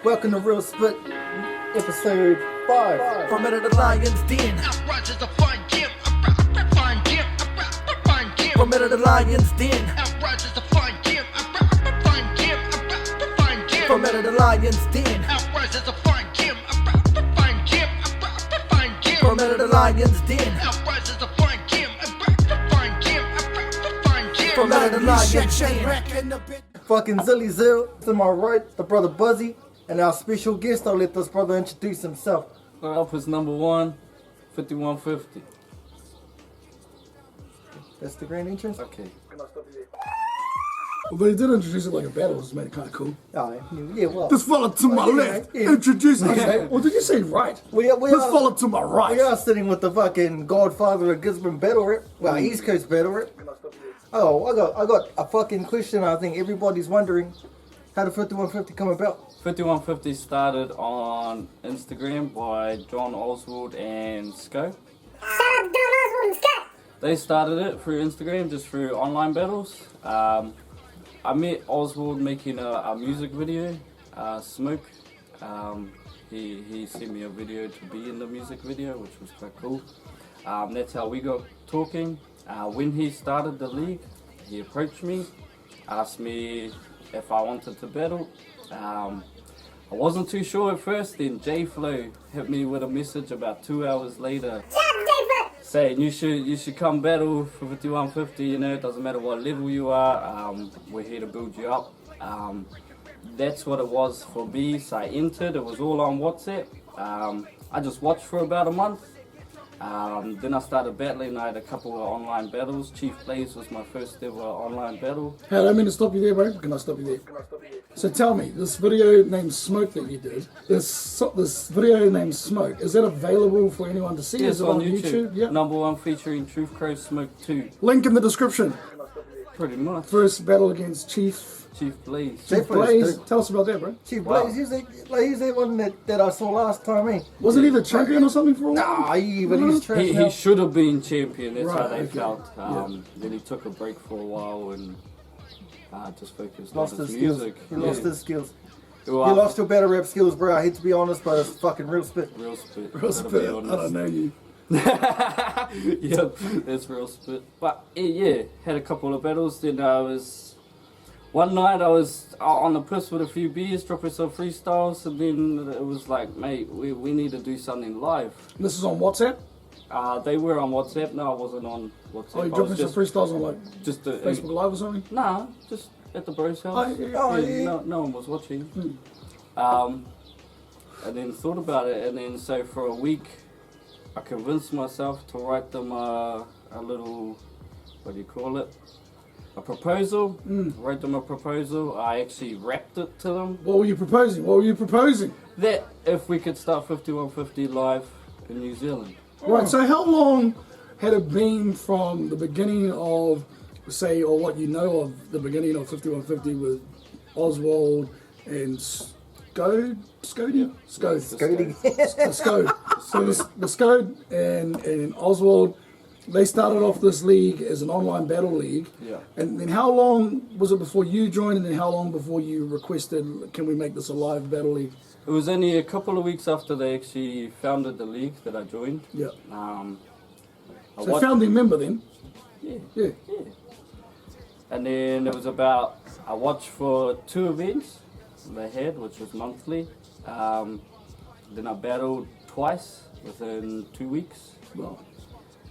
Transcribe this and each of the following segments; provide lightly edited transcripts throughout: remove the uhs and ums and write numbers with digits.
Welcome to Real Split, episode 5. From out of the lion's den. Outright is a fine gym. A fine gym. A fine gym. From out of the lion's den. Outright is a fine gym. A fine gym. A fine gym. From out of the lion's den. Outright is a fine gym. A fine gym. A fine gym. From out of the lion's den. Outright is a fine gym. A fine gym. A fine gym. From out of the lion's den. Fucking Zilly Zill, to my right, the brother Buzzy, and our special guest. I'll let this brother introduce himself. Up is number 1, 5150. That's the grand entrance? Okay. But he did introduce it like a battle, which made it kind of cool. Oh, yeah, well. This fella to my yeah, left, yeah. introduce okay. Well, did you say right? We This are, fella to my right. we are sitting with the fucking godfather of Gisborne battle rap. Well, East Coast battle rap. Oh, I got a fucking question. I think everybody's wondering, how did 5150 come about? 5150 started on Instagram by John Oswald and Sco. They started it through Instagram, just through online battles. I met Oswald making a music video, Smoke. He sent me a video to be in the music video, which was quite cool. That's how we got talking. When he started the league, he approached me, asked me if I wanted to battle. I wasn't too sure at first, then J-Flow hit me with a message about 2 hours later saying you should come battle for 5150, you know, it doesn't matter what level you are, we're here to build you up. That's what it was for me, so I entered, it was all on WhatsApp. I just watched for about a month. Then I started battling. I had a couple of online battles. Chief Plays was my first ever online battle. Hey, I don't mean to stop you there, bro. Can I stop you there? So tell me, this video named Smoke that you did, this video named Smoke, is that available for anyone to see? Yes, Is it on YouTube. Yeah. Number 1 featuring Truth Crow Smoke 2. Link in the description. Pretty much. First battle against Chief Blaze. Chief Blaze. Blaze. Tell us about that, bro. Chief Wow. Blaze, he's that one that I saw last time, eh? Wasn't he the champion or something for a while? Nah, he's trash now. He should have been champion, that's how Right, they okay. felt. Yeah. Then he took a break for a while and just focused Lost on his his skills. music. He lost his skills. Well, He lost your battle rap skills, bro. I hate to be honest, but it's fucking real spit. Real spit. Real gotta be spit. I honest. don't know you. Yep, that's real spit. But yeah, had a couple of battles. Then one night I was on the piss with a few beers, dropping some freestyles, and then it was like, mate, we need to do something live. This is on WhatsApp? They were on WhatsApp. No, I wasn't on WhatsApp. Oh, you I dropping was some just, freestyles on like just Facebook Live or something? Nah, just at the bro's house. Oh, yeah. Oh, yeah. No one was watching. And then thought about it, and then so for a week, I convinced myself to write them a little, what do you call it? A proposal. Wrote them a proposal. I actually rapped it to them. What were you proposing? What were you proposing? That if we could start 5150 live in New Zealand. Right, so how long had it been from the beginning of, say, or what you know of the beginning of 5150 with Oswald and Scode? Scody. Scode. So the Scode and Oswald, they started off this league as an online battle league. Yeah. And then how long was it before you joined, and then how long before you requested, can we make this a live battle league? It was only a couple of weeks after they actually founded the league that I joined. Yeah. I So watched- founding member then? Yeah. Yeah. And then it was about, I watched for 2 events they had, which was monthly. Then I battled twice within 2 weeks. Well,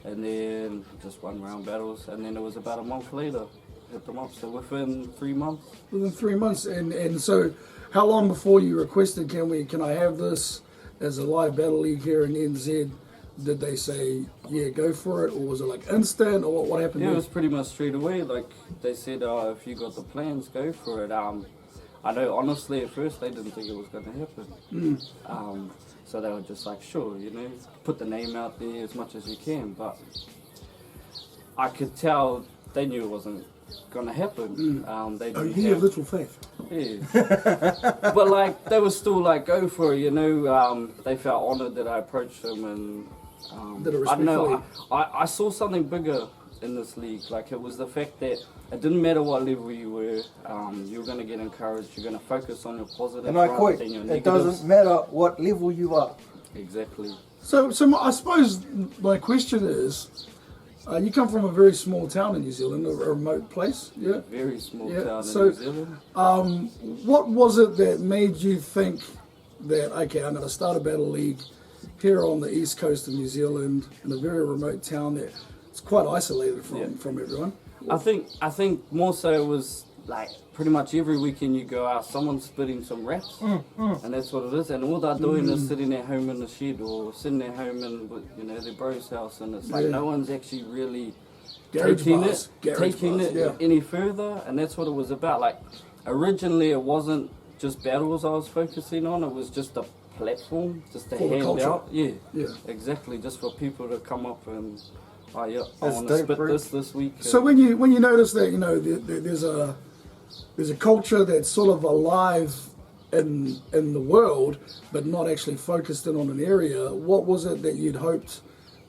And then just 1 round battles. And then it was about a month later, hit them up. So within 3 months. within 3 months, and so how long before you requested, can I have this as a live battle league here in NZ? Did they say, yeah, go for it, or was it like instant, or what happened? Yeah, it there? was pretty much straight away. Like they said, if you got the plans, go for it. I know honestly at first they didn't think it was going to happen. So they were just like, sure, you know, put the name out there as much as you can. But I could tell they knew it wasn't going to happen. They Oh, didn't you have literal faith. Yeah. But like they were still like, go for it, you know. They felt honoured that I approached them, and Did it I don't know. respectfully? I saw something bigger in this league. Like it was the fact that it didn't matter what level you were. You're gonna get encouraged. You're gonna focus on your positive. And I rather quote, than your it negatives. doesn't matter what level you are. Exactly. So I suppose my question is, you come from a very small town in New Zealand, a remote place, yeah? Very small Yeah, town so- in New Zealand. What was it that made you think that, okay, I'm going to start a battle league here on the east coast of New Zealand in a very remote town that it's quite isolated from everyone? I think more so it was like pretty much every weekend you go out, someone's spitting some raps, and that's what it is. And all they're doing is sitting at home in the shed or sitting at home in their bro's house, and it's like Yeah. no one's actually really Garage taking bars, yeah. any further, and that's what it was about. Like originally, it wasn't just battles I was focusing on; it was just a platform, just to For the hand culture. out. Yeah, Yeah. exactly, just for people to come up and. Oh yeah, I That's want to dope, spit bro. this week. So when you notice that, there's a culture that's sort of alive in the world, but not actually focused in on an area, what was it that you'd hoped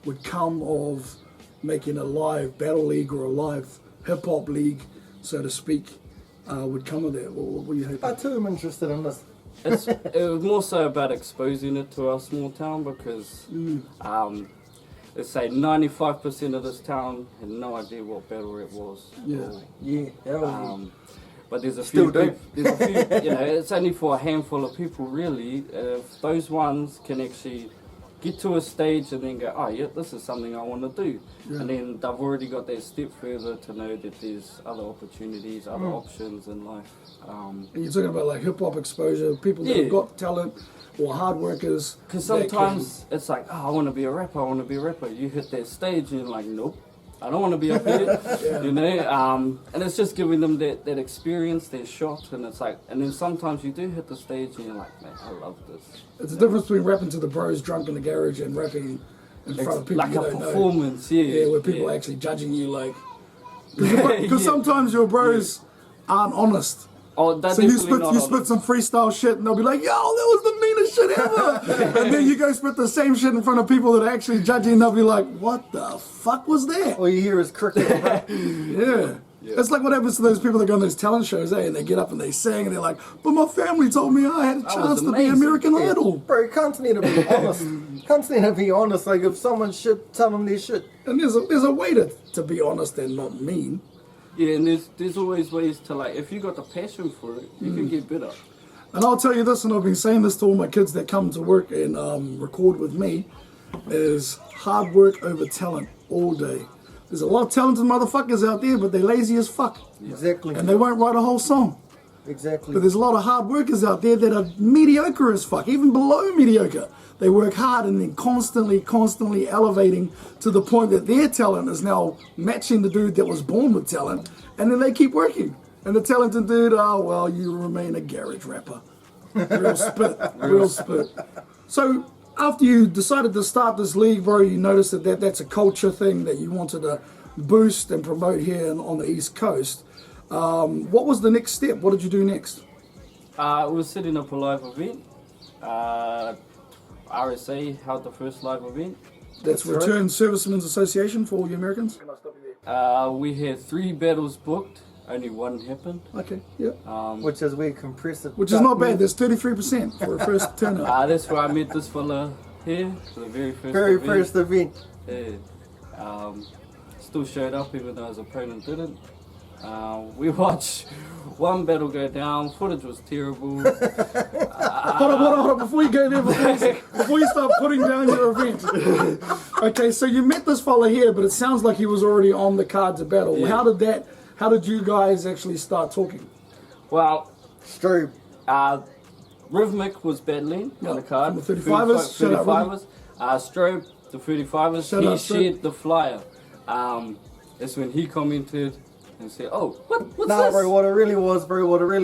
would come of making a live battle league or a live hip hop league, so to speak, would come of that? What were you hoping? I too am interested in this. It was more so about exposing it to our small town because, let's say 95% of this town had no idea what battle rap was. Yeah. Or, Yeah, hell yeah. but there's a Still few, do. there's a few, it's only for a handful of people really. If those ones can actually get to a stage and then go, oh yeah, this is something I want to do. And then they've already got that step further to know that there's other opportunities, other options in life. And you're talking about like hip hop exposure, people that Yeah. have got talent or hard workers. Because that sometimes it's like, oh, I want to be a rapper, I want to be a rapper. You hit that stage and you're like, nope, I don't want to be up here, and it's just giving them that experience, that shot, and it's like, and then sometimes you do hit the stage and you're like, man, I love this. It's the difference between rapping to the bros drunk in the garage and rapping in front of people Like you a don't know. performance, yeah. Yeah, where people are actually judging you like... Because Yeah. sometimes your bros aren't honest. Oh, that's So you definitely not spit honest. some freestyle shit and they'll be like, yo, that was the meanest shit ever. And then you go spit the same shit in front of people that are actually judging and they'll be like, what the fuck was that? All you hear is cricket. Yeah. It's like what happens to those people that go on those talent shows, and they get up and they sing and they're like, but my family told me I had a was chance to be amazing. American Yeah. Idol. Bro, cunts need to be honest. Cunts need to be honest. Like if someone shit, tell them their shit. And there's a way to be honest and not mean. Yeah, and there's always ways to, like, if you got the passion for it, you can get better. And I'll tell you this, and I've been saying this to all my kids that come to work and record with me, is hard work over talent all day. There's a lot of talented motherfuckers out there, but they're lazy as fuck. Exactly. And they won't write a whole song. Exactly. But there's a lot of hard workers out there that are mediocre as fuck, even below mediocre. They work hard and then constantly elevating to the point that their talent is now matching the dude that was born with talent, and then they keep working. And the talented dude, oh, well, you remain a garage rapper. Real spit. So after you decided to start this league, bro, you noticed that's a culture thing that you wanted to boost and promote here on the East Coast. What was the next step? What did you do next? We were setting up a live event. RSA held the first live event. That's right. Return Servicemen's Association for all you Americans? We had 3 battles booked, only one happened. Okay, yeah. Which is where compressed it. Which is not bad. There's 33% for a first turnout. That's where I met this fella here for the very first Very event. first event. Yeah. Still showed up even though his opponent didn't. We watched one battle go down, footage was terrible. Hold on. Before you go there, before you start putting down your event. Okay, so you met this fella here, but it sounds like he was already on the cards of battle. Yeah. How did you guys actually start talking? Well, Strobe. Rhythmic was battling on the card. From the 35ers. Shout out 35ers. Strobe, the 35ers, Shout he out Strobe. shared the flyer. That's when he commented and said, oh, what's Nah, this? bro, what it really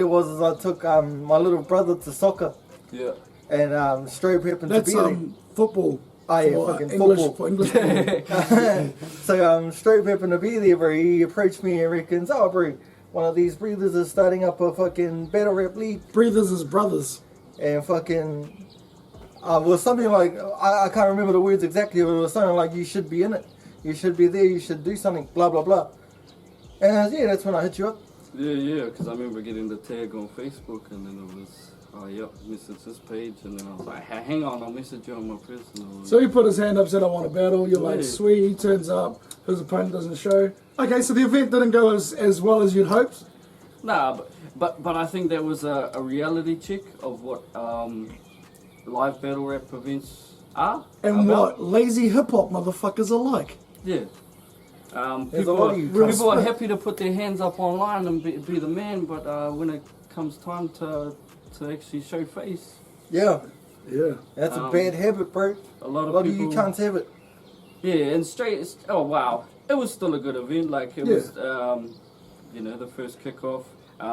was is I took my little brother to soccer, Yeah. and Strobe happened That's to be there. football. Oh, yeah, for fucking English, football. for English football. So Strobe happened to be there, bro. He approached me and reckons, oh, bro, one of these breathers is starting up a fucking battle rap league, Breathers is brothers. and fucking was something like I can't remember the words exactly, but it was something like you should be in it, you should be there, you should do something, blah blah blah. And yeah, that's when I hit you up. Yeah, because I remember getting the tag on Facebook, and then it was, message this page, and then I was like, hang on, I'll message you on my personal. So he put his hand up, said, I want to battle. You're like, Yeah. sweet. He turns up. His opponent doesn't show. Okay, so the event didn't go as well as you'd hoped. Nah, but I think that was a reality check of what live battle rap events are. And about. what lazy hip hop motherfuckers are like. Yeah. There's a lot of you cunts. People are happy to put their hands up online and be the man, but when it comes time to actually show face, Yeah, Yeah. that's a bad habit, bro. a lot A of lot people. of you can't have it. Yeah, and oh wow, it was still a good event. Like it was, the first kickoff.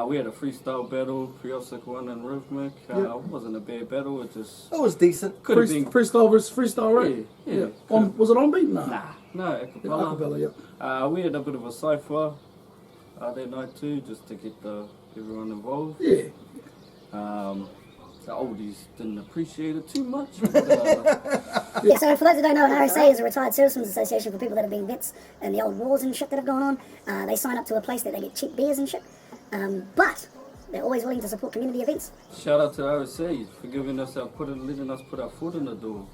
We had a freestyle battle, Priosic won and Rhythmic. It wasn't a bad battle. It just It was decent. could have been. Freestyle versus freestyle, right? Yeah. Was it on beat? No. No, acapella. Acapella, yeah. We had a bit of a cipher that night too, just to get everyone involved. Yeah. The oldies didn't appreciate it too much. Yeah, so for those that don't know, an RSA is a retired servicemen's association for people that have been vets and the old wars and shit that have gone on. They sign up to a place that they get cheap beers and shit. But they're always willing to support community events. Shout out to RSA for giving us letting us put our foot in the door.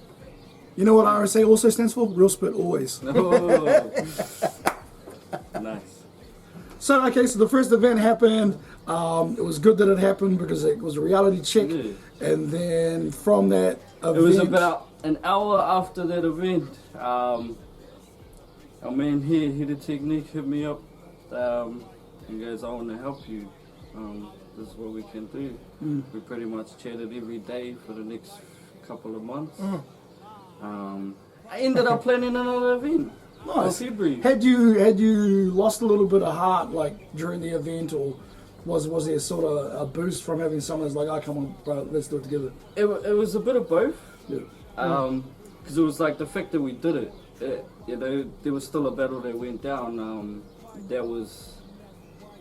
You know what RSA also stands for? Real Spit Always. Oh. Nice. So, okay, so the first event happened. It was good that it happened because it was a reality check. Yeah. And then from that event... It was about an hour after that event. Our man here, Hidden Technique, hit me up and goes, I want to help you. This is what we can do. We pretty much chatted every day for the next couple of months. I ended up planning another event. Nice. February. Had you lost a little bit of heart like during the event, or was there sort of a boost from having someone that's like, oh, come on, bro, let's do it together? It was a bit of both. Yeah. Because it was like the fact that we did it. There was still a battle that went down. That was,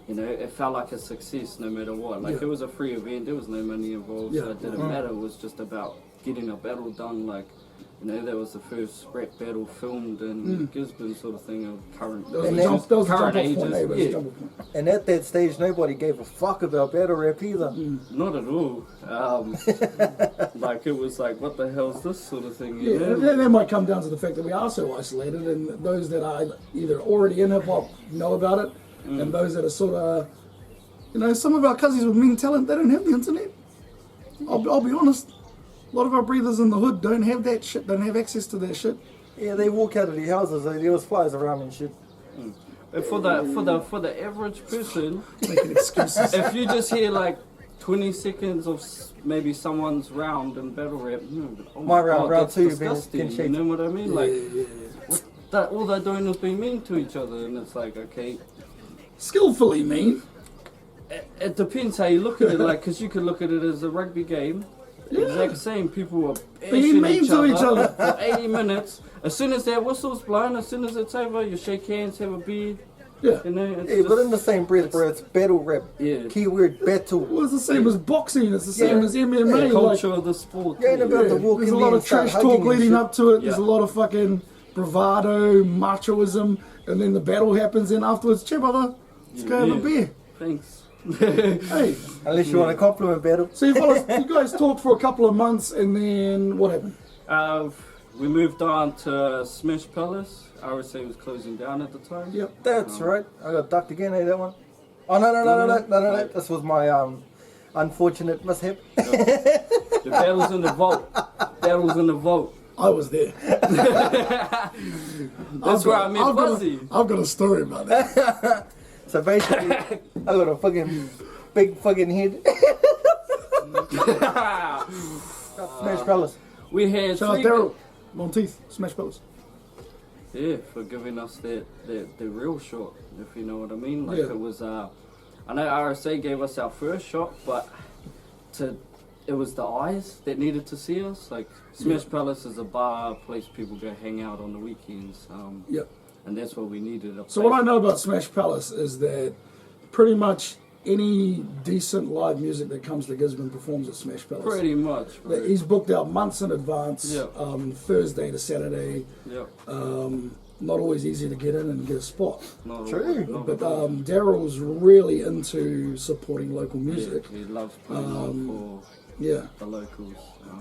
it felt like a success no matter what. Like it was a free event. There was no money involved, so it didn't matter. It was just about getting a battle done. Like, that was the first rap battle filmed in Gisborne, sort of thing of current. That was a jump off current point, ages. eh? It was a Yeah. jump off point. And at that stage, nobody gave a fuck about battle rap either. Not at all. Like it was like, what the hell's this sort of thing? Yeah, that might come down to the fact that we are so isolated, and those that are either already in hip hop know about it, and those that are sort of, some of our cousins with mean talent, they don't have the internet. I'll be honest. A lot of our breathers in the hood don't have that shit, don't have access to that shit. Yeah, they walk out of their houses, there was flies around and shit. But for the average person, Making excuses. if you just hear like 20 seconds of maybe someone's round in battle rap, oh My round, God, round that's two, you've disgusting. been You shaped. know what I mean? Like, all they're doing is being mean to each other, and it's like, okay, Skillfully mean. it depends how you look at it. Like, because you could look at it as a rugby game. Exact same. People are Being bashing mean to each other. for 80 minutes. As soon as that whistle's blown, as soon as it's over, you shake hands, have a beer. Yeah. It's Yeah, but in the just- same breath, bro, it's battle rap. Yeah. Keyword battle. Well, it's the same as boxing, it's the same Yeah. as MMA. the like, culture of the sport. You ain't about to walk there's in a there lot and of start trash hugging talk and leading shit. up to it. There's Yeah. a lot of fucking bravado, machoism, and then the battle happens, and afterwards, cheer brother, let's go have a beer. Thanks. Hey, Unless you want a compliment battle. so you guys talked for a couple of months, and then what happened? We moved on to Smash Palace. RSA was closing down at the time. Yep. That's right. I got ducked again, that one. Oh, no. This was my unfortunate mishap. The battle's in the vault. Battle's in the vault. I was there. That's where I met Fuzzy. I've got a story about that. So basically, I got a fucking big fucking head. Smash Palace. We had Shout out three. Daryl, Monteith, Smash Brothers. Yeah, for giving us the real shot, if you know what I mean. Like Yeah. it was, I know RSA gave us our first shot, but it was the eyes that needed to see us. Like Smash Palace is a bar, place people go hang out on the weekends. Yep. And that's what we needed. So what I know about Smash Palace is that pretty much any decent live music that comes to Gisborne performs at Smash Palace. Pretty much, bro. He's booked out months in advance, Yeah. Thursday to Saturday. Yeah. not always easy to get in and get a spot. Not True. all- not But all. Daryl's really into supporting local music. Yeah, he loves playing on Yeah. for the locals.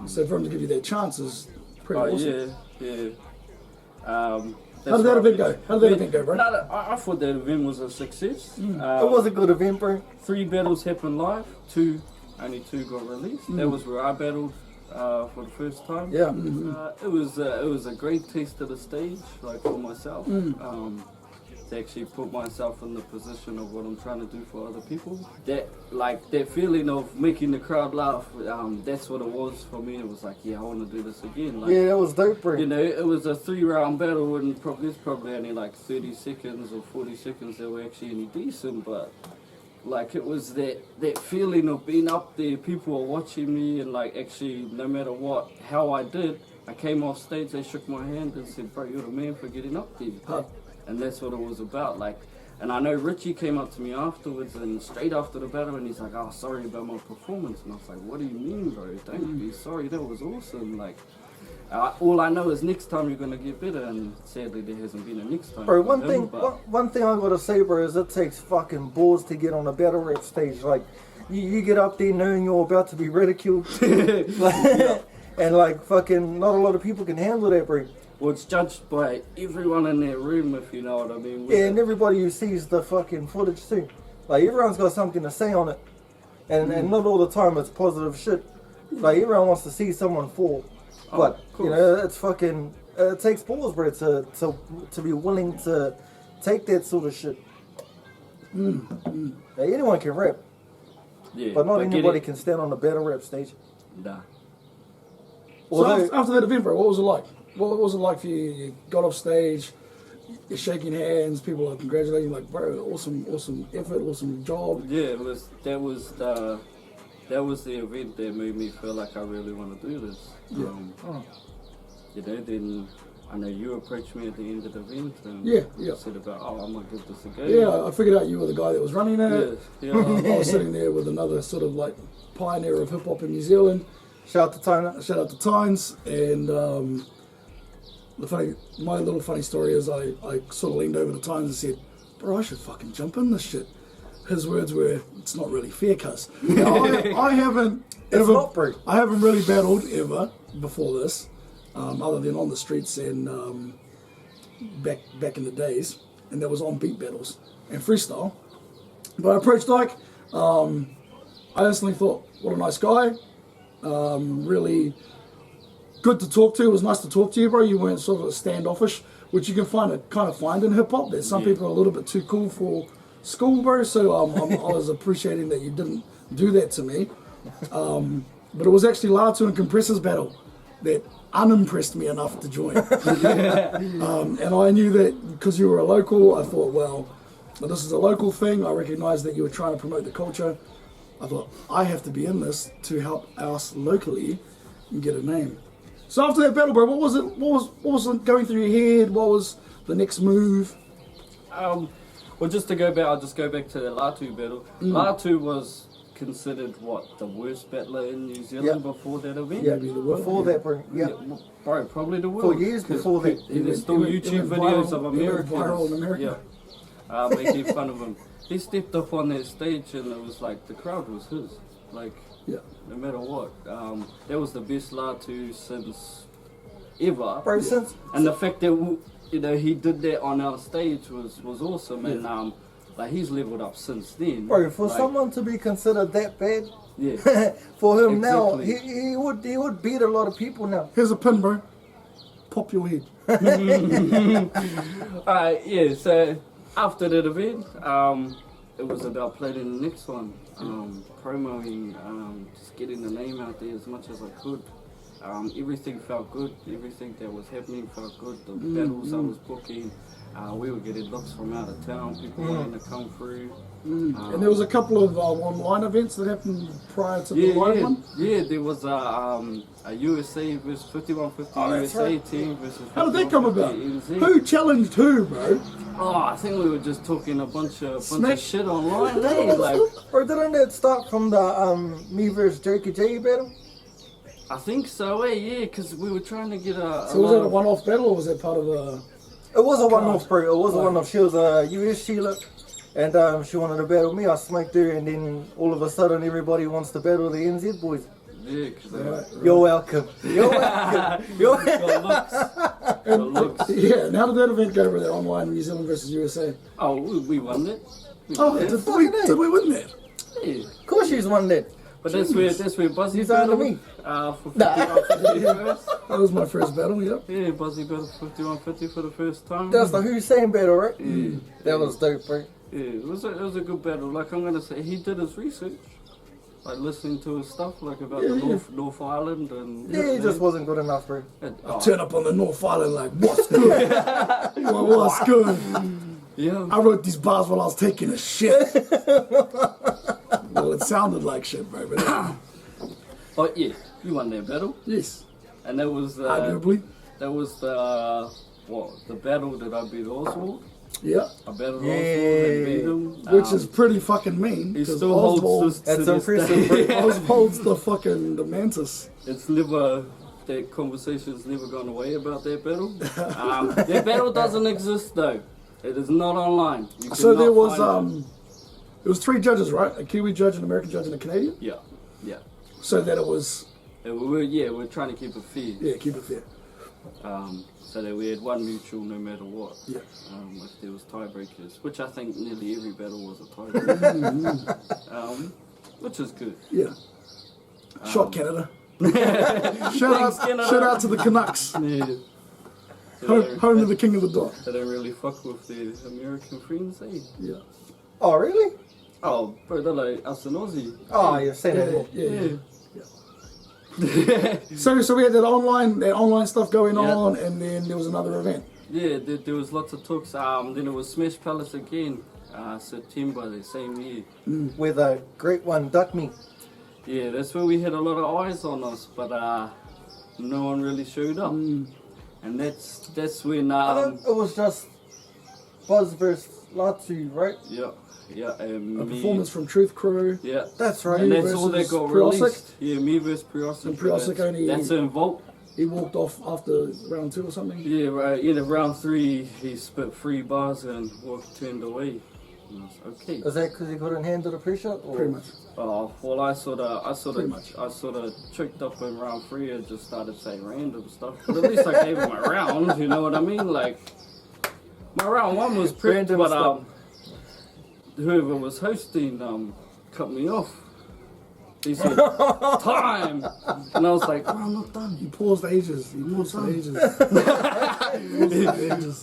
So for him to give you that chance is pretty Oh awesome. yeah. How did that event go? How did that event go, bro? No, I thought that event was a success. It was a good event, bro. 3 battles happened live. Only two got released. That was where I battled for the first time. Yeah. It was a great taste of the stage, like for myself. To actually put myself in the position of what I'm trying to do for other people. That feeling of making the crowd laugh. That's what it was for me. It was like, yeah, I want to do this again. Like, Yeah, that was dope, bro. you know, it was a 3-round battle, and there's probably only like 30 seconds or 40 seconds that were actually any decent, but like it was that feeling of being up there, people were watching me, and like actually no matter what, how I did, I came off stage, they shook my hand and said, bro, you're the man for getting up there. And that's what it was about. Like, and I know Richie came up to me afterwards and straight after the battle, and he's like, oh, sorry about my performance. And I was like, what do you mean, bro? Don't be sorry, that was awesome. Like, all I know is next time you're gonna get better, and sadly there hasn't been a next time. Bro, for one him, thing, but- one thing I gotta say, bro, is it takes fucking balls to get on a battle rap stage. Like, you get up there knowing you're about to be ridiculed, and like fucking, not a lot of people can handle that, bro. Well, it's judged by everyone in that room, if you know what I mean. Yeah, and everybody who sees the fucking footage too. Like, everyone's got something to say on it, and not all the time it's positive shit. Like, everyone wants to see someone fall, but of course. you know, it's fucking. It takes balls, bro, to be willing to take that sort of shit. Like, anyone can rap, Yeah, but not anybody get can stand on the battle rap stage. it. Nah. So Although, after that event, bro, what was it like? What was it like for you? You got off stage, you're shaking hands, people are congratulating you, like, bro, awesome effort, awesome job. Yeah, that was the event that made me feel like I really want to do this. Yeah. You know, then I know you approached me at the end of the event and Yeah. said about, oh, I'm gonna give this a go. Yeah, I figured out you were the guy that was running it. Yeah. I was sitting there with another sort of like pioneer of hip hop in New Zealand. shout out to Tyner. Shout out to Tynes. And my little funny story is I sort of leaned over to Tynes and said, bro, I should fucking jump in this shit. His words were, it's not really fair, cuz. I haven't It's not, bro. I haven't really battled ever before this, other than on the streets and back in the days, and that was on beat battles and freestyle. But I approached Ike. I instantly thought, what a nice guy. Really good to talk to. It was nice to talk to you, bro. You weren't sort of standoffish, which you can kind of find in hip hop. That some people are a little bit too cool for school, bro. So I was appreciating that you didn't do that to me. But it was actually Latu and Compressors battle that unimpressed me enough to join. And I knew that because you were a local, I thought, well, this is a local thing. I recognized that you were trying to promote the culture. I thought, I have to be in this to help us locally get a name. So after that battle, bro, what was it? What was going through your head? What was the next move? Well, just to go back, I'll just go back to the Latu battle. Latu was considered the worst battler in New Zealand Yeah. before that event. Yeah, be the word. Before that, bro. Yeah. Bro, probably the world. For years before that. There's still YouTube videos of Americans. viral in America. Yeah. Making fun of him. He stepped up on that stage and it was like the crowd was his. Like, Yeah. no matter what. That was the best Latu since ever. Bro, since And the fact that he did that on our stage was awesome. And like he's leveled up since then. bro, for Like, someone to be considered that bad, yeah. for him now, Exactly. he would beat a lot of people now. Here's a pin, bro. Pop your head. Alright, yeah, so after that event, it was about planning the next one, promoting, just getting the name out there as much as I could. Everything felt good, everything that was happening felt good. The battles I was booking, we were getting looks from out of town, people wanting to come through. And there was a couple of online events that happened prior to the live one. Yeah, there was a USA versus 5150 USA right. team versus How did that come about? 5150 NZ. Who challenged who, bro? Oh, I think we were just talking a bunch of Smack. shit online, eh? Like, Bro, didn't that start from the me versus Jakey J battle? I think so, eh? Yeah, because we were trying to get a. So was that a one-off battle or was that part of a... It was a one-off, bro. It was a one-off. She was a US Sheila, and she wanted to battle me. I smoked her, and then all of a sudden, everybody wants to battle the NZ boys. Yeah, because You're welcome. You're welcome. You're welcome. your looks. Yeah, and how did that event go over there online, New Zealand versus USA? Oh, we won it. Oh, did we win that? Yeah. Of course, she's one that. But that's where Buzzy He's under battled me. for 51-50 That was my first battle, yep. Yeah, Buzzy battled 51-50 for the first time. That's the Hussein battle, right? Yeah. That was dope, bro. Yeah, it was a good battle. Like I'm gonna say, he did his research, like listening to his stuff, like about the North Island and. Yeah, he just wasn't good enough, bro. Turn up on the North Island like, what's good? What's good? Yeah. I wrote these bars while I was taking a shit. Well, it sounded like shit, bro. But But yeah, you won that battle, yes, and that was arguably. that was the battle that I beat Oswald. Yeah, I battled Oswald and beat him. which is pretty fucking mean. He 'cause still Oswald, holds this. to That's this impressive, day. Oswald's the mantis. It's never. That conversation's never gone away about that battle. That battle doesn't exist though. It is not online. You So there cannot was find it was 3 judges, right? A Kiwi judge, an American judge, and a Canadian. it. Yeah. So that it was And we're trying to keep it fair. keep it fair. So that we had one mutual no matter what. Yeah. If there was tiebreakers, which I think nearly every battle was a tiebreaker. Which is good. Yeah. Shot Canada. shout out to the Canucks. Yeah. Home of the king of the dot. They don't really fuck with their American friends, eh? Yeah. Oh, really? Oh, bro, they're like us and Aussie. Oh, you're saying that more. So we had that online stuff going Yeah. on, and then there was another event. Yeah, there was lots of talks. Then it was Smash Palace again, September the same year. With a great one, duck me. Yeah, that's where we had a lot of eyes on us, but no one really showed up. And that's when It was just Buzz versus Latu, right? A me, performance from Truth Crew. Yeah, That's right. and Me that's all that versus got Priosic. released. Yeah, me versus Priosic. And Priosic only- That's in Vault. He walked off after round 2 or something. Yeah, right. In round 3, he spit 3 bars and turned away. And I was okay. Is that because he couldn't handle the pressure? Or? Pretty much. Well, I sort Pretty much. of choked up in round 3 and just started saying random stuff. But at least I gave him a round. You know what I mean? Like my round 1 was prepped, Random but stuff. whoever was hosting cut me off. He said time, and I was like, oh, I'm not done. He paused ages. He paused for ages.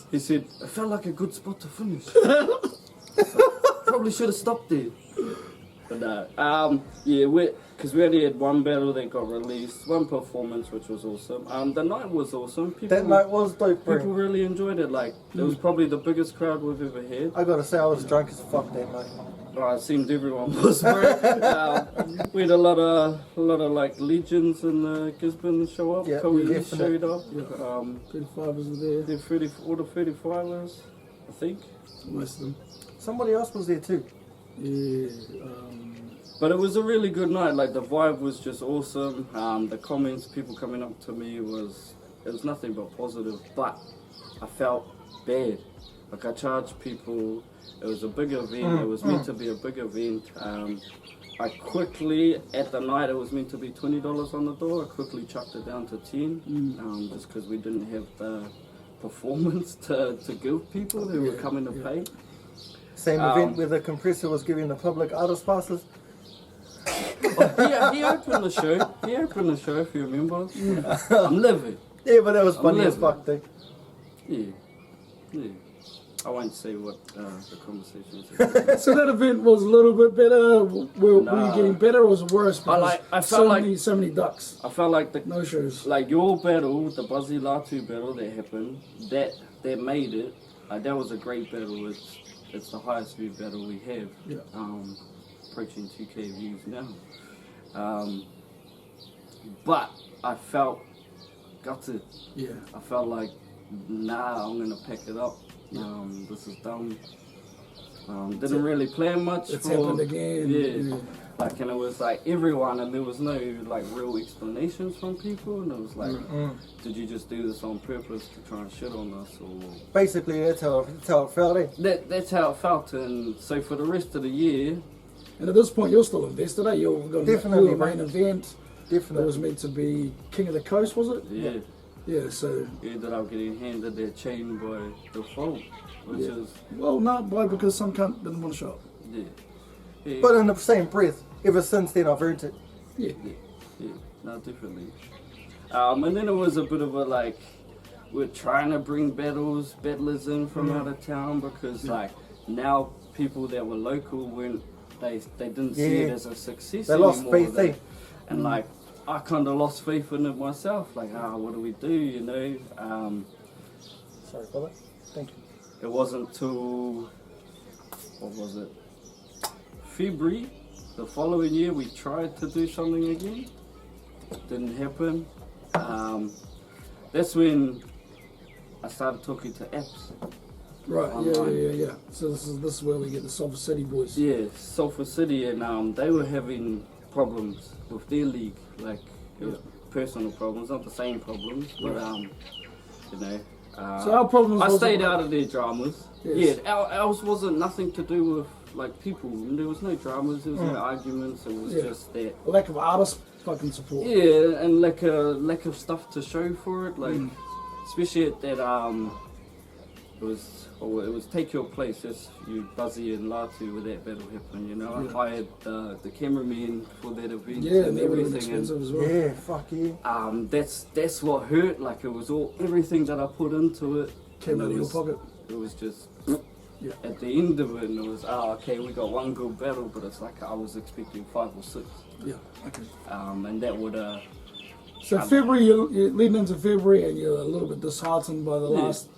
He said, it felt like a good spot to finish. Probably should have stopped there. But no, because we only had one battle that got released, one performance which was awesome. The night was awesome. That night was dope, People bro. really enjoyed it. Like it was probably the biggest crowd we've ever had. I gotta say, I was drunk as fuck that night. It seemed everyone was, bro. We had a lot of like legends in Gisborne show up. Yeah, Kobe definitely. showed up. 35ers were there. All the 35ers, I think. Most of them. Somebody else was there too. Yeah. But it was a really good night. Like the vibe was just awesome. The comments, people coming up to me it was nothing but positive. But I felt bad. Like I charged people. It was a big event. It was meant to be a big event. I quickly at the night it was meant to be $20 on the door. I quickly chucked it down to 10, just because we didn't have the performance to give people who were coming to pay. Same event where the compressor was giving the public artist passes. He opened the show. He opened the show, if you remember. I'm living. Yeah, but that was funny as living. fuck, though. Yeah. I won't say what the conversation is. So that event was a little bit better. Were you getting better or was it worse? Because I felt so many ducks. I felt like No shows. like your battle, the Buzzy Latu battle that happened, that made it. That was a great battle. It's the highest view battle we have. Yeah. Approaching 2K views now. But I felt gutted. Yeah. I felt like, nah, I'm gonna pack it up. This is dumb. Didn't really plan much. It's happened again. Yeah. Like, and it was like everyone, and there was no like real explanations from people, and it was like, did you just do this on purpose to try and shit on us, or Basically, that's how it felt, eh? that's how it felt. And so for the rest of the year, And at this point, you're still invested, eh? You're going to Definitely, do a main event. It was Definitely. meant to be King of the Coast, was it? yeah, Yeah, so... you ended up getting handed that chain by the foe, which Yeah. is Well, no, why? Because some cunt didn't want to show up. yeah. Yeah, But in the same breath, ever since then I've earned it. Yeah. yeah, no, definitely. And then it was a bit of a like, we're trying to bring battlers in from out of town because like now people that were local weren't, they didn't see it Yeah. as a success They anymore. lost faith, eh? And like, I kind of lost faith in it myself. Like, what do we do, you know? Sorry for that. Thank you. It wasn't till, what was it? February, the following year, we tried to do something again. Didn't happen. That's when I started talking to apps. Right, Online. yeah. So this is where we get the Sulphur City boys. Yeah, Sulphur City, and they were having problems with their league. Like, it was personal problems, not the same problems, but you know. So our problems I wasn't stayed like- out of their dramas. Yes. Yeah, ours wasn't nothing to do with like people. There was no dramas. There was no arguments. It was Yeah. just that. Lack of artist fucking support. Yeah, and lack of stuff to show for it. Like, especially at that it was Take Your Place. That's you, Buzzy and Latu, with that battle happened. You know, I hired the cameraman for that event Yeah, and they were everything. expensive And as well. Yeah, fuck yeah. that's what hurt. Like, it was all everything that I put into it Came and out it of your was- pocket. It was just Yeah. at the end of it, and it was okay. We got one good battle, but it's like I was expecting 5 or 6, Yeah, okay. and that would So February, you're leading into February, and you're a little bit disheartened by the Yeah. last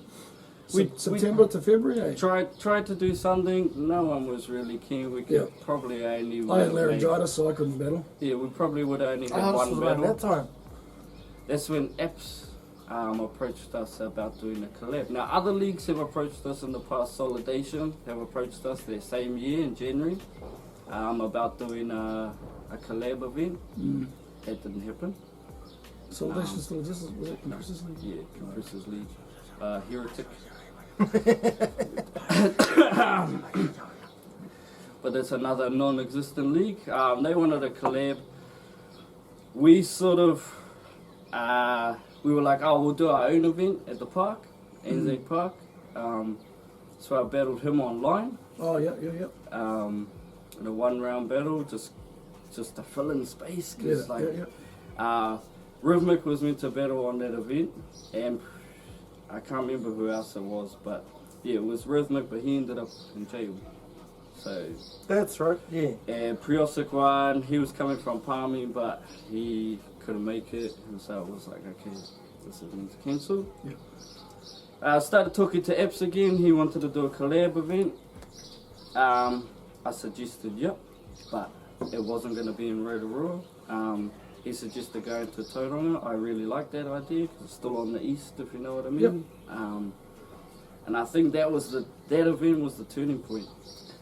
We- September to February. Eh? tried to do something. No one was really keen. We could Yeah. probably only. I had would have laryngitis, so I couldn't battle. made- Yeah, we probably would have only had Oh, this one was around battle. that time. That's when apps approached us about doing a collab. Now, other leagues have approached us in the past. Solidation have approached us the same year in January about doing a collab event. That didn't happen. Salvation still exists. Was it Compressors League? Yeah, Compressors League. Heretic. But that's another non-existent league. They wanted a collab. We sort of, we were like, oh, we'll do our own event at the park, NZ Park. So I battled him online Oh, yeah. in a one-round battle, just to fill in space. Cause Rhythmic was meant to battle on that event, and I can't remember who else it was, but yeah, it was Rhythmic, but he ended up in jail. So, That's right, yeah. and Priosic won. He was coming from Palmy, but he couldn't make it, and so it was like, okay, this event's cancelled. Yeah. Started talking to Epps again. He wanted to do a collab event. I suggested yep, but it wasn't going to be in Rotorua. He suggested going to Tauranga. I really like that idea because it's still on the east, if you know what I mean. And I think that event was the turning point.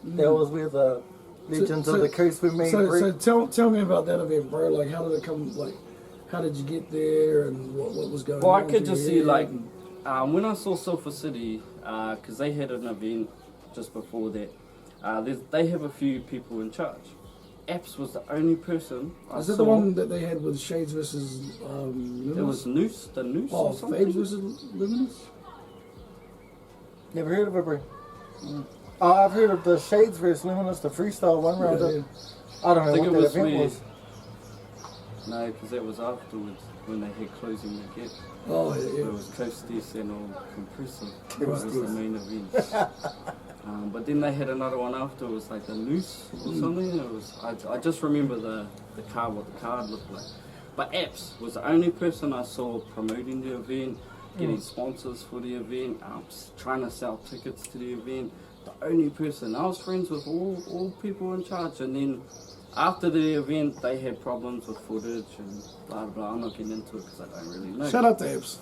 That was where the Legends of the Coast were made. So tell me about that event, bro. Like, how did it come? Like, how did you get there, and what was going Well, on? I could through just your see head? like when I saw Sulphur City, because they had an event just before that. They have a few people in charge. Apps was the only person I Is saw. that the one that they had with Shades versus Luminous? It was Noose, the Noose Oh, or something. Fades versus Luminous? Never heard of it, bro. I've heard of the Shades vs Luminous, the freestyle one round. Yeah. I don't know think what it that was event where- was. No, because that was afterwards when they had closing the gap. Oh, It yeah. was Coasties and all Compressor. Coasties. That was the main event. But then they had another one after. It was like the Noose or something. It was. I just remember the card, what the card looked like. But Apps was the only person I saw promoting the event, getting sponsors for the event, trying to sell tickets to the event. The only person. I was friends with all people in charge, and then after the event, they had problems with footage and blah blah. I'm not getting into it because I don't really know. Shout out to Apps.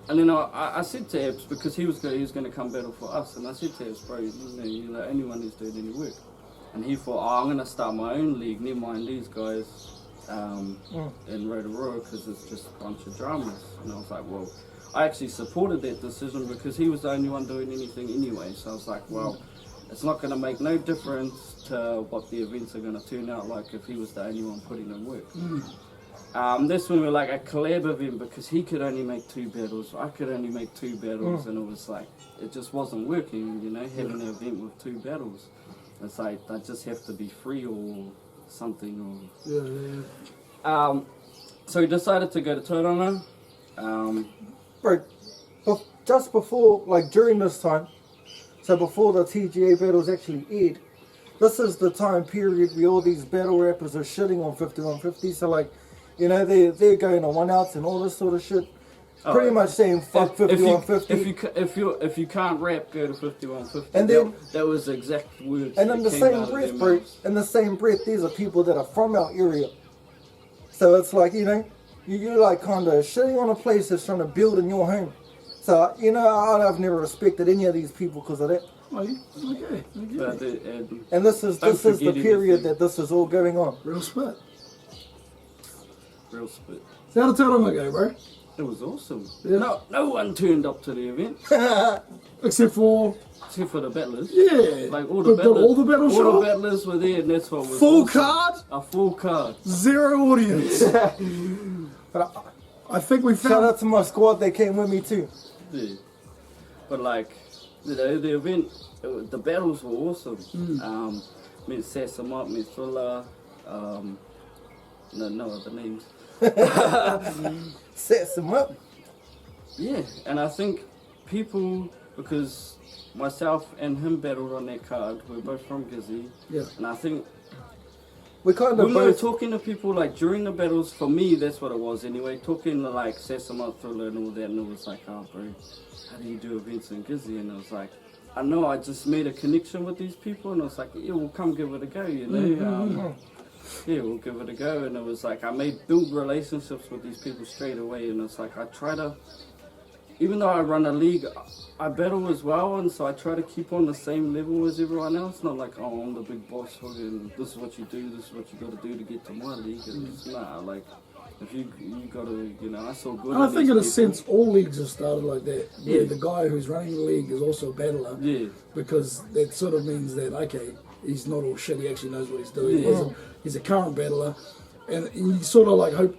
And then I said to Ebbs, because he was going to come battle for us, and I said to Ebbs, bro, you're the only one who's doing any work. And he thought, oh, I'm going to start my own league, never mind these guys in Rotorua, because it's just a bunch of dramas. And I was like, well, I actually supported that decision because he was the only one doing anything anyway. So I was like, well, it's not going to make no difference to what the events are going to turn out like if he was the only one putting in work. That's when we were like a collab event because he could only make 2 battles, I could only make 2 battles, and it was like, it just wasn't working, you know, having an event with 2 battles. It's like, they just have to be free or something. Or so we decided to go to Tauranga. Bro, just before, like during this time, so before the TGA battles actually aired, this is the time period where all these battle rappers are shitting on 5150. So like, you know, they're going on 1-outs and all this sort of shit. Pretty much saying fuck 5150. If you can't rap, go to 5150. And then that was the exact words. And in the same breath, bro, these are people that are from our area. So it's like, you know, you're like kind of shitting on a place that's trying to build in your home. So, you know, I've never respected any of these people because of that. Oh, okay. And this is the period that this is all going on. Real spit. Real spit. So how did Tauranga go, bro? It was awesome. Yeah. No one turned up to the event. Except for the battlers. Yeah. Like all the battlers. All the battlers showed All up? the battlers were there, and that's what was full awesome. card? A full card. 0 audience. But I think we shout found... out to my squad, they came with me too. Yeah. But like, you know, the event, the battles were awesome. Met Sassamot, met Thriller, no other names. Set some up. Yeah, and I think people, because myself and him battled on that card, we're both from Gizzy, and I think We kind of when we were both... talking to people like during the battles, for me that's what it was anyway, talking to like Sassamot, Thriller and all that, and it was like, oh bro, how do you do events in Gizzy? And I was like, I know, I just made a connection with these people, and I was like, yeah, we'll come give it a go, you know. Yeah, we'll give it a go. And it was like, I build relationships with these people straight away. And it's like, I try to, even though I run a league, I battle as well. And so I try to keep on the same level as everyone else. Not like, oh, I'm the big boss, and this is what you do, this is what you got to do to get to my league. And it's nah, like, if you got to, you know, I saw good. And I think in a sense, all leagues have started like that. Yeah. The guy who's running the league is also a battler. Yeah. Because that sort of means that, okay, he's not all shit, he actually knows what he's doing. Yeah. He's a current battler, and you sort of like hope,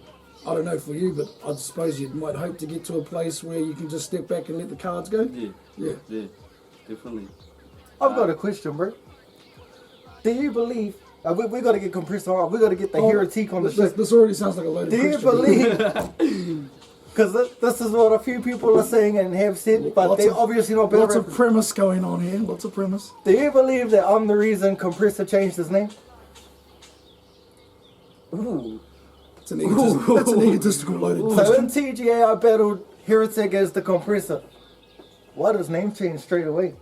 I don't know for you, but I suppose you might hope to get to a place where you can just step back and let the cards go. Yeah, definitely. I've got a question, bro. Do you believe, we got to get compressed on, we got to get the heretic on the shit. This already sounds like a loaded question. Do you believe, because this is what a few people are saying and have said, but they're obviously not better. Lots of premise going on here, lots of premise. Do you believe that I'm the reason Compressor changed his name? Ooh. That's an egotistical loaded question. So in TGA I battled Heretic as the Compressor. Why does name change straight away?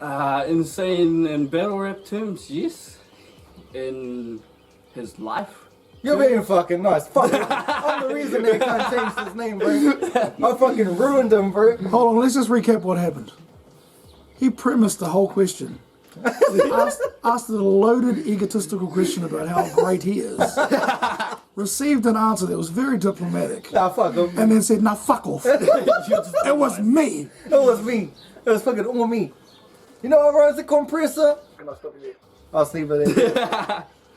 Insane in battle rap terms, yes. In his life. You're being fucking nice. Fuck it. I'm the reason they can't change his name, bro. I fucking ruined him, bro. Hold on, let's just recap what happened. He premised the whole question. He asked a loaded egotistical question about how great he is. Received an answer that was very diplomatic. Nah, fuck him. And then said, nah, fuck off. It was me. It was me. It was fucking all me. You know what runs the compressor? I'll sleep it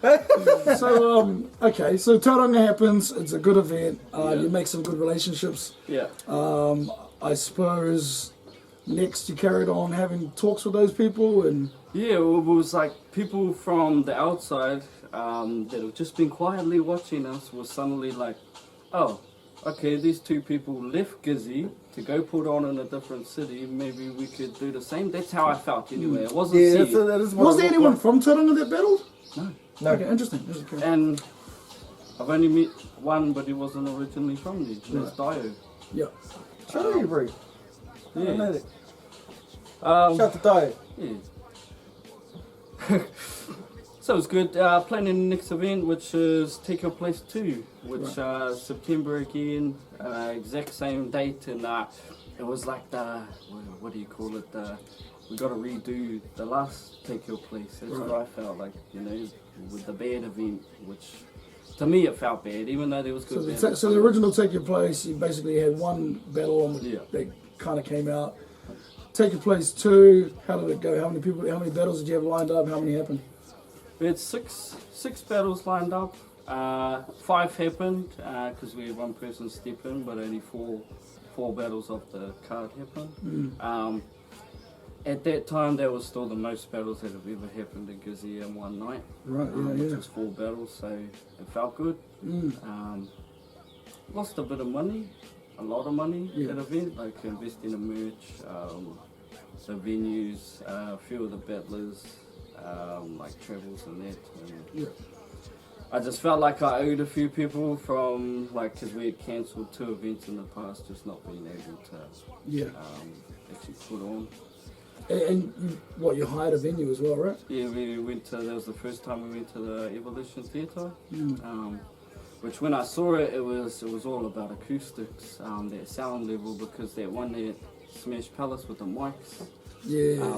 there. So, okay, so Tauranga happens. It's a good event. You make some good relationships. Yeah. I suppose next you carried on having talks with those people and... Yeah, it was like people from the outside that have just been quietly watching us were suddenly like, oh, okay, these two people left Gizzy to go put on in a different city. Maybe we could do the same. That's how I felt anyway. It wasn't Was there anyone from Tauranga that battled? No. Okay, interesting. And I've only met one, but he wasn't originally from there. That's Dio. Yeah. Shout out, bro. Yeah. I know that. Shout out to Dio. Yeah. So it's good. Planning the next event, which is Take Your Place 2, which September again, exact same date, and it was like the what do you call it? we got to redo the last Take Your Place. That's what I felt like, you know, with the bad event, which to me it felt bad, even though there was good battles. So the original Take Your Place, you basically had one battle on Yeah. that kind of came out. Take Your Place 2, how did it go? How many battles did you have lined up? How many happened? We had six battles lined up. 5 happened because we had one person step in, but only four battles off the card happened. At that time, that was still the most battles that have ever happened in Gizzy in one night. Right, Which was 4 battles, so it felt good. Lost a bit of money, a lot of money at the event, like investing in merch, the venues, a few of the battlers, like travels and that. And I just felt like I owed a few people from, like, because we had cancelled 2 events in the past, just not being able to actually put on. And you hired a venue as well, right? Yeah, we went to, that was the first time we went to the Evolution Theatre, which when I saw it, it was all about acoustics, that sound level, because that one there, Smash Palace with the mics,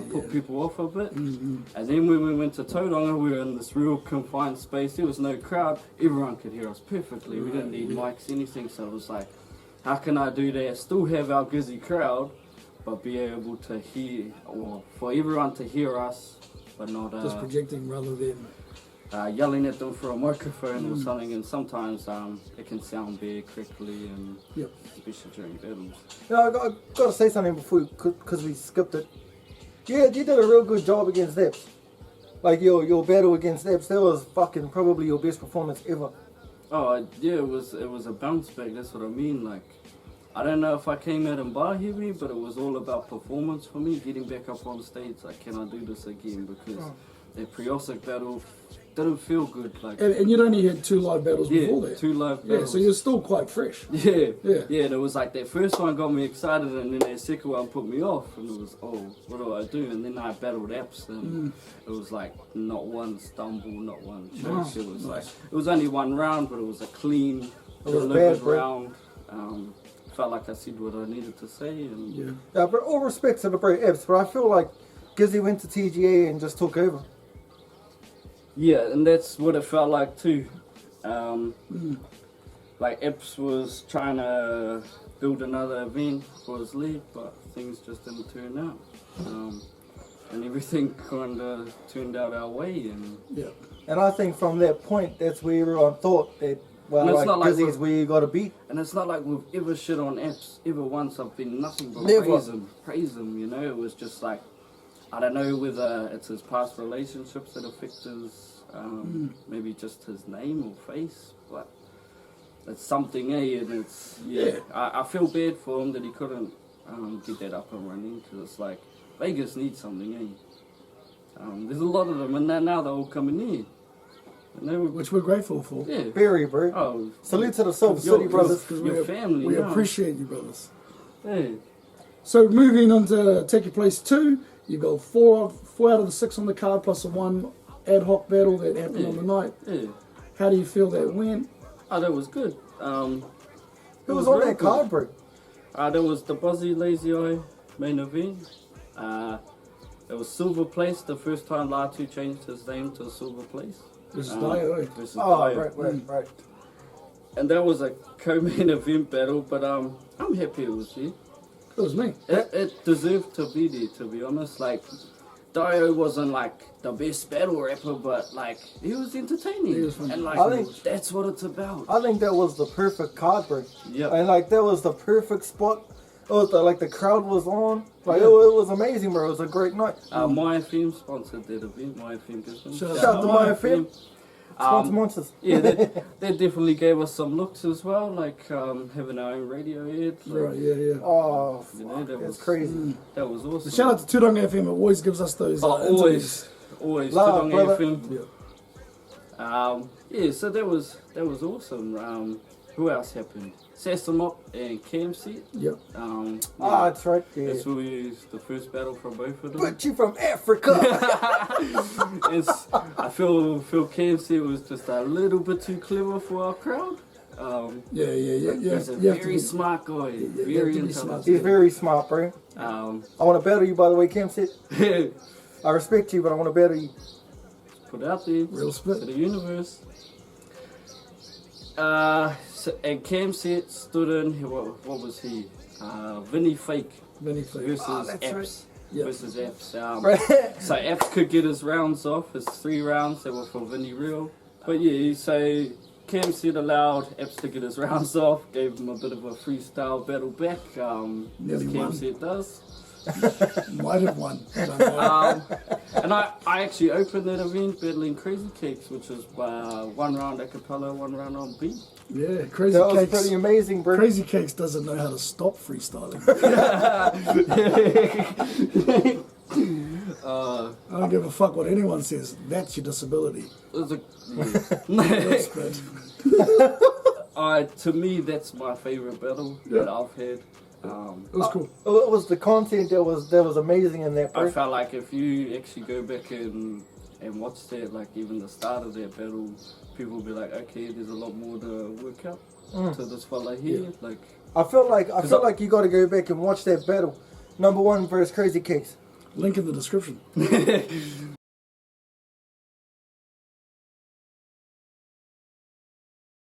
put people off a bit. And then when we went to Tauranga, we were in this real confined space, there was no crowd, everyone could hear us perfectly, we didn't need mics, anything, so it was like, how can I do that, still have our Gizzy crowd, but be able to hear, or for everyone to hear us, but not Just projecting rather than yelling at them for a microphone or something, and sometimes it can sound very crackly, and especially during battles. You know, I got to say something before, because we skipped it. Yeah, you did a real good job against Epps. Like your battle against Epps, that was fucking probably your best performance ever. Oh yeah, it was a bounce back. That's what I mean. Like, I don't know if I came out in bar heavy, but it was all about performance for me. Getting back up on stage, like, can I do this again? Because that Priosic battle didn't feel good. Like, and you'd only had 2 live battles before that. 2 live battles. Yeah, so you're still quite fresh. Yeah. And it was like that first one got me excited, and then that second one put me off, and it was, oh, what do I do? And then I battled Apps, and it was like not one stumble, not one choke. It was like, it was only 1 round, but it was a clean, delivered round. Felt like I said what I needed to say, and yeah, but all respect to the bro Epps, but I feel like Gizzy went to TGA and just took over. Yeah, and that's what it felt like too. Like Epps was trying to build another event for his league, but things just didn't turn out. And everything kind of turned out our way. And I think from that point, that's where everyone thought that, well, like, Gizzy's where you got to be. And it's not like we've ever shit on Epps ever once. I've been nothing but praise him, you know. It was just like, I don't know whether it's his past relationships that affect his, maybe just his name or face, but it's something, and it's, I feel bad for him that he couldn't get that up and running, because it's like, Vegas needs something, there's a lot of them, and now they're all coming in. Which we're grateful for. Yeah. Very, bro. Oh, salute to the Silver City brothers. Your family. We appreciate you, brothers. Hey. So moving on to Take Your Place 2, you got 4 out of the 6 on the card, plus the 1 ad hoc battle that happened on the night. Yeah. How do you feel that went? Oh, that was good. Who was on that card, bro? There was the Buzzy Lazy Eye main event. It was Silver Place, the first time Latu changed his name to Silver Place. This is Dio. Right. And that was a co-main event battle, but I'm happy it was here. It was me. It deserved to be there, to be honest. Like, Dio wasn't like the best battle rapper, but like, he was entertaining. He was funny. And like, I think that's what it's about. I think that was the perfect card, bro. Yeah. And like, that was the perfect spot. It was like the crowd was on. Like, it was amazing, bro. It was a great night. My FM sponsored that event. My FM Gisborne. Shout out to My FM. Sponsor monsters. Yeah, they definitely gave us some looks as well, like having our own radio ad. Right, yeah. Oh, you know, that's crazy. That was awesome. Shout out to Tudong FM. It always gives us those. Always. Love, Tudong FM. Yeah. So that was awesome. Who else happened? Sassamop and KMC. Yep. That's right. Yeah. That's who we used the first battle for both of them. But you from Africa. I feel KMC was just a little bit too clever for our crowd. He's a You have to very be- smart guy. you Very have to be intelligent. smart. He's very smart, bro. I want to battle you, by the way, Cam said. I respect you, but I want to battle you. Put out there Real to spit. the universe. And Cam said stood in. What was he? Vinny Fake Many things. versus that's Apps. right. Yeah. Versus Apps. Right. So Apps could get his rounds off. His 3 rounds that were for Vinny Real. But yeah, so Cam said allowed Apps to get his rounds off. Gave him a bit of a freestyle battle back. Nearly as Cam won. said does. Might have won. Don't know. And I actually opened that event battling Crazy Cakes, which was 1 round a cappella, 1 round on beat. Yeah, Crazy That was Cakes. pretty amazing, bro. Crazy Cakes doesn't know how to stop freestyling. I don't give a fuck what anyone says. That's your disability. It was Real spit. to me, that's my favorite battle Yeah. that I've had. It was cool. It was the content that was amazing in that, I bro. felt like if you actually go back and watch that, like even the start of that battle, people will be like, okay, there's a lot more to work out to this fella here. Like, I felt like you got to go back and watch that battle. Number 1 versus Crazy Cakes. Link in the description.